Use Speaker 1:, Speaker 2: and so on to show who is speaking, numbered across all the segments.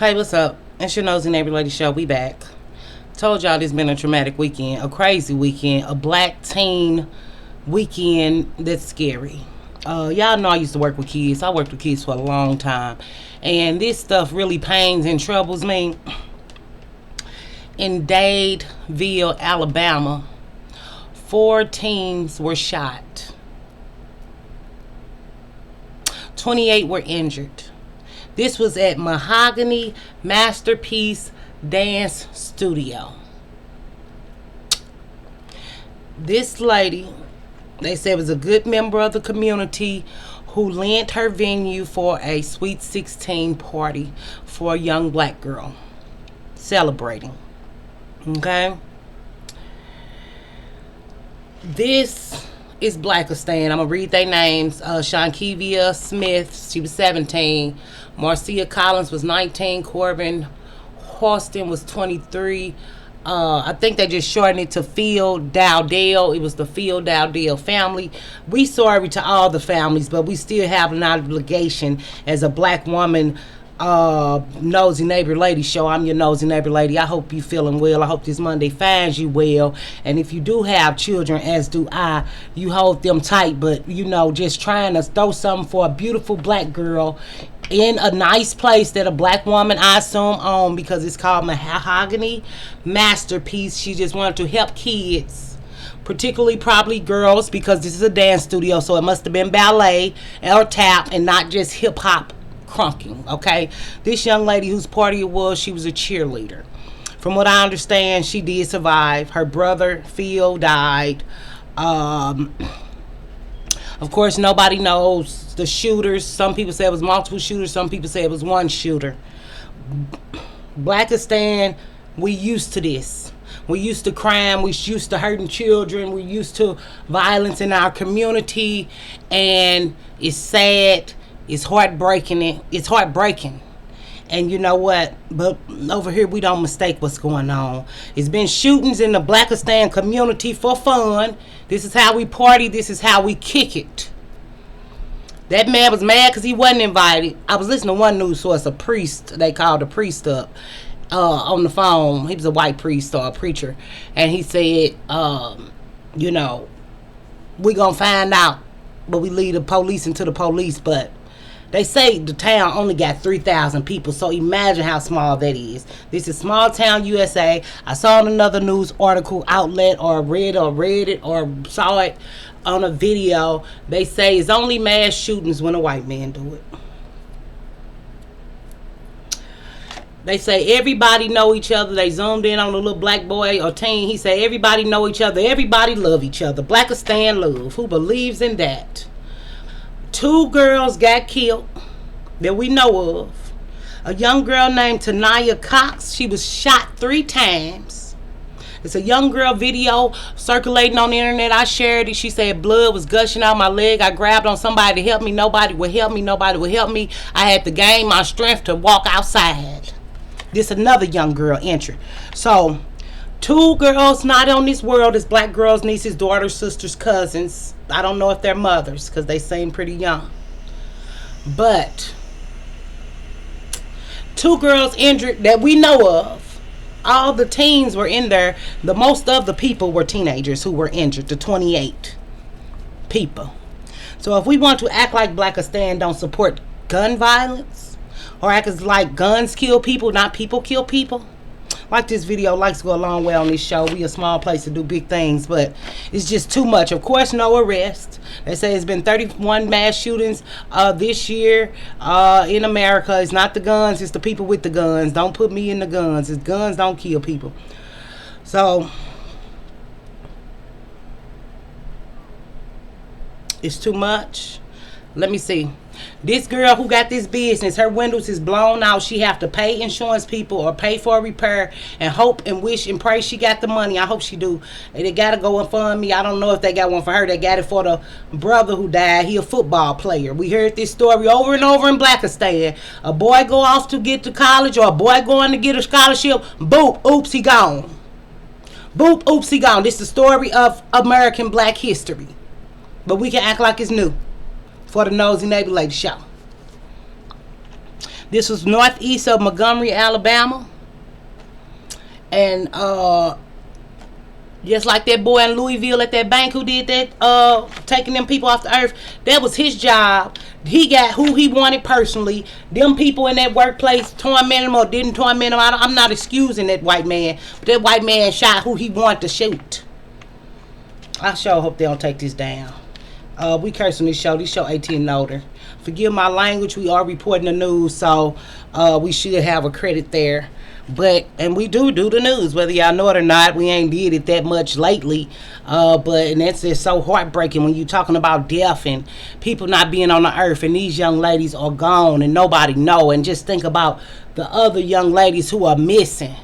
Speaker 1: Hey, what's up? It's your Nosy Neighbor Lady Show. We back. Told y'all this been a traumatic weekend, a crazy weekend, a black teen weekend that's scary. Y'all know I used to work with kids. I worked with kids for a long time. And this stuff really pains and troubles me. In Dadeville, Alabama, 4 teens were shot. 28 were injured. This was at Mahogany Masterpiece Dance Studio. This lady, they said, was a good member of the community who lent her venue for a Sweet 16 party for a young black girl celebrating. Okay? This is Blackistan. I'm going to read their names. Shankevia Smith, she was 17. Marcia Collins was 19. Corbin Houston was 23. I think they just shortened it to Phil Dowdell. It was the Phil Dowdell family. We sorry to all the families, but we still have an obligation as a black woman, Nosy Neighbor Lady Show. I'm your Nosy Neighbor Lady. I hope you feeling well. I hope this Monday finds you well. And if you do have children, as do I, you hold them tight. But, you know, just trying to throw something for a beautiful black girl in a nice place that a black woman, I assume, owned, because it's called Mahogany Masterpiece. She just wanted to help kids, particularly probably girls, because this is a dance studio, so it must have been ballet or tap and not just hip-hop crunking. Okay, this young lady whose party it was, she was a cheerleader. From what I understand, she did survive. Her brother Phil died. Of course, nobody knows the shooters. Some people say it was multiple shooters. Some people say it was one shooter. Blackistan, we used to this. We used to crime. We used to hurting children. We used to violence in our community. And it's sad. It's heartbreaking. It's heartbreaking. And you know what? But over here, we don't mistake what's going on. It's been shootings in the Blackistan community for fun. This is how we party. This is how we kick it. That man was mad because he wasn't invited. I was listening to one news source, a priest. They called a priest up on the phone. He was a white priest or a preacher. And he said, you know, we going to find out. But we leave the police into the police. But they say the town only got 3,000 people, so imagine how small that is. This is small town USA. I saw in another news article outlet or read it or saw it on a video. They say it's only mass shootings when a white man do it. They say everybody know each other. They zoomed in on a little black boy or teen. He said everybody know each other. Everybody love each other. Blackistan love. Who believes in that? 2 girls got killed that we know of. A young girl named Tanaya Cox. She was shot 3 times. It's a young girl video circulating on the internet. I shared it. She said blood was gushing out my leg. I grabbed on somebody to help me. Nobody would help me. Nobody would help me. I had to gain my strength to walk outside. This another young girl injured. So 2 girls not on this world. It's black girls, nieces, daughters, sisters, cousins. I don't know if they're mothers because they seem pretty young. But 2 girls injured that we know of. All the teens were in there. The most of the people were teenagers who were injured. The 28 people. So if we want to act like Blackistan don't support gun violence, or act as like guns kill people, not people kill people, like this video likes to go a long way on this show. We a small place to do big things, but it's just too much. Of course, no arrest. They say it's been 31 mass shootings this year in America. It's not the guns, it's the people with the guns. Don't put me in the guns. It's guns don't kill people. So it's too much. Let me see. This girl who got this business, her windows is blown out. She have to pay insurance people or pay for a repair and hope and wish and pray she got the money. I hope she do. And they got to go and fund me. I don't know if they got one for her. They got it for the brother who died. He a football player. We heard this story over and over in Blackistan. A boy go off to get to college or a boy going to get a scholarship. Boop, oops, he gone. Boop, oops, he gone. This is the story of American black history. But we can act like it's new. For the Nosy Neighbor Lady Show. This was northeast of Montgomery, Alabama. And just like that boy in Louisville at that bank who did that, taking them people off the earth, that was his job. He got who he wanted personally. Them people in that workplace tormented him or didn't torment him. I'm not excusing that white man, but that white man shot who he wanted to shoot. I sure hope they don't take this down. We curse on this show. This show 18 and older. Forgive my language. We are reporting the news, so we should have a credit there. And we do the news, whether y'all know it or not. We ain't did it that much lately, and that's just so heartbreaking when you talking about death and people not being on the earth, and these young ladies are gone and nobody know. And just think about the other young ladies who are missing.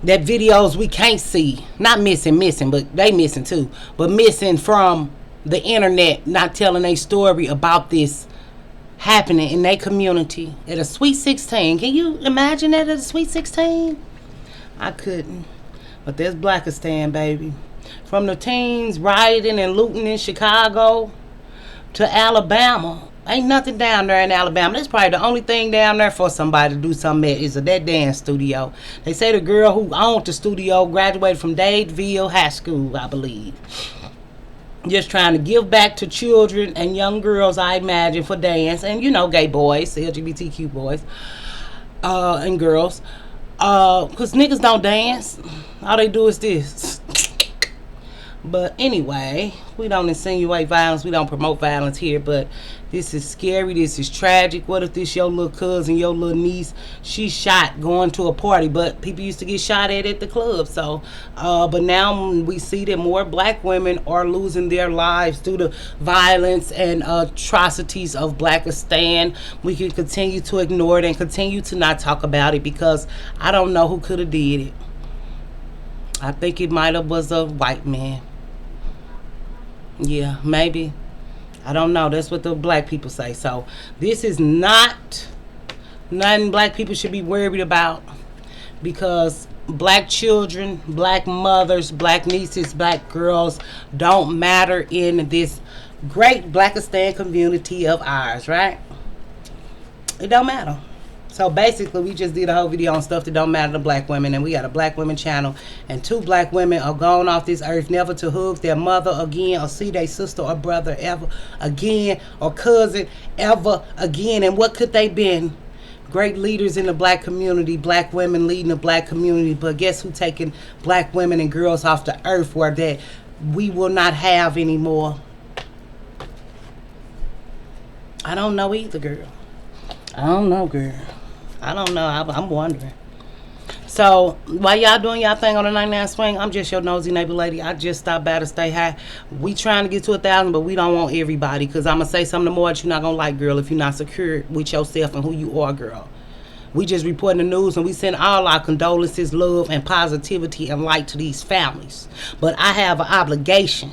Speaker 1: That videos we can't see, not missing, but they missing too, but missing from the internet, not telling a story about this happening in their community at a Sweet 16. Can you imagine that at a Sweet 16? I couldn't. But there's Blackistan, baby. From the teens rioting and looting in Chicago to Alabama. Ain't nothing down there in Alabama. That's probably the only thing down there for somebody to do something at is that dance studio. They say the girl who owned the studio graduated from Dadeville High School, I believe. Just trying to give back to children and young girls, I imagine, for dance. And, gay boys, LGBTQ boys and girls. Because niggas don't dance. All they do is this. But anyway, we don't insinuate violence. We don't promote violence here. But this is scary. This is tragic. What if this your little cousin, your little niece, she shot going to a party? But people used to get shot at the club. So, but now we see that more black women are losing their lives due to violence and atrocities of Blackistan. We can continue to ignore it and continue to not talk about it because I don't know who could have did it. I think it might have was a white man. Yeah, maybe. I don't know. That's what the black people say. So this is not nothing black people should be worried about, because black children, black mothers, black nieces, black girls don't matter in this great Blackistan community of ours, right? It don't matter. So basically, we just did a whole video on stuff that don't matter to black women, and we got a black women channel, and 2 black women are gone off this earth, never to hug their mother again, or see their sister or brother ever again, or cousin ever again. And what could they been? Great leaders in the black community, black women leading the black community. But guess who taking black women and girls off the earth where that we will not have anymore? I don't know either, girl. I don't know, girl. I don't know. I'm wondering. So while y'all doing y'all thing on the 99 swing, I'm just your nosy neighbor lady. I just stopped by to stay high. We trying to get to 1,000, but we don't want everybody, because I'm gonna say something more that you're not gonna like, girl, if you're not secure with yourself and who you are, girl. We just reporting the news, and we send all our condolences, love, and positivity and light to these families. But I have an obligation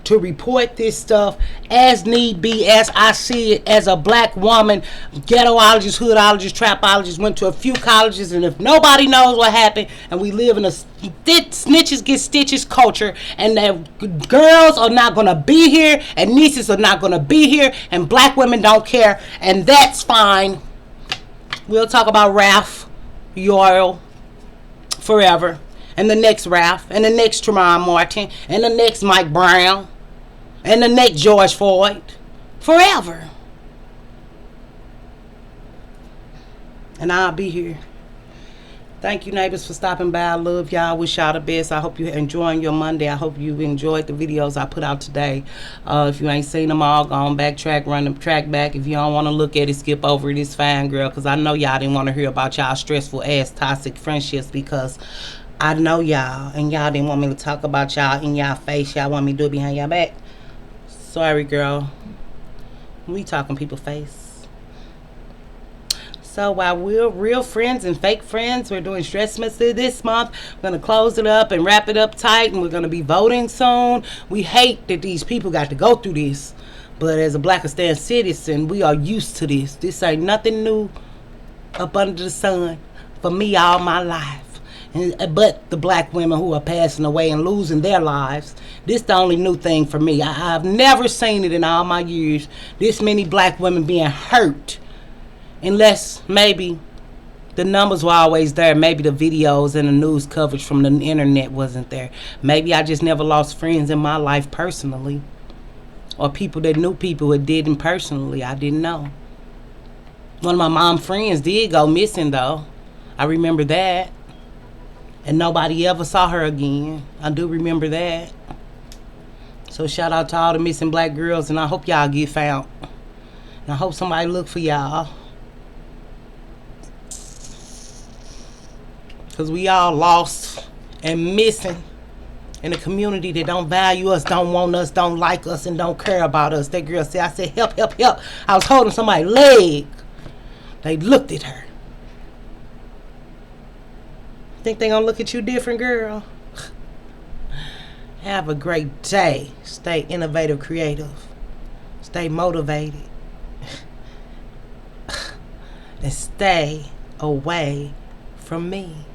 Speaker 1: to report this stuff as need be, as I see it, as a black woman, ghettoologist, hoodologist, trapologist, went to a few colleges, and if nobody knows what happened, and we live in a snitches get stitches culture, and that girls are not going to be here, and nieces are not going to be here, and black women don't care, and that's fine. We'll talk about Ralph Yoel forever, and the next Ralph, and the next Tremont Martin, and the next Mike Brown, and the next George Floyd, forever. And I'll be here. Thank you, neighbors, for stopping by. I love y'all. Wish y'all the best. I hope you're enjoying your Monday. I hope you enjoyed the videos I put out today. If you ain't seen them all, go on backtrack, run the track back. If you don't want to look at it, skip over it. It's fine, girl, because I know y'all didn't want to hear about y'all stressful ass toxic friendships, because I know y'all, and y'all didn't want me to talk about y'all in y'all face. Y'all want me to do it behind y'all back. Sorry, girl. We talking people face. So while we're real friends and fake friends, we're doing Stressmas this month. We're going to close it up and wrap it up tight, and we're going to be voting soon. We hate that these people got to go through this, but as a Blackistan citizen, we are used to this. This ain't nothing new up under the sun for me all my life. But the black women who are passing away and losing their lives, this the only new thing for me. I've never seen it in all my years. This many black women being hurt Unless maybe the numbers were always there. Maybe the videos and the news coverage from the internet wasn't there. Maybe I just never lost friends in my life personally. Or people that knew people that didn't personally. I didn't know. One of my mom's friends did go missing though. I remember that. And nobody ever saw her again. I do remember that. So shout out to all the missing black girls, and I hope y'all get found. And I hope somebody look for y'all. Because we all lost and missing in a community that don't value us, don't want us, don't like us, and don't care about us. That girl said, I said, help, help, help. I was holding somebody's leg. They looked at her. Think they gonna look at you different, girl? Have a great day. Stay innovative, creative. Stay motivated. And stay away from me.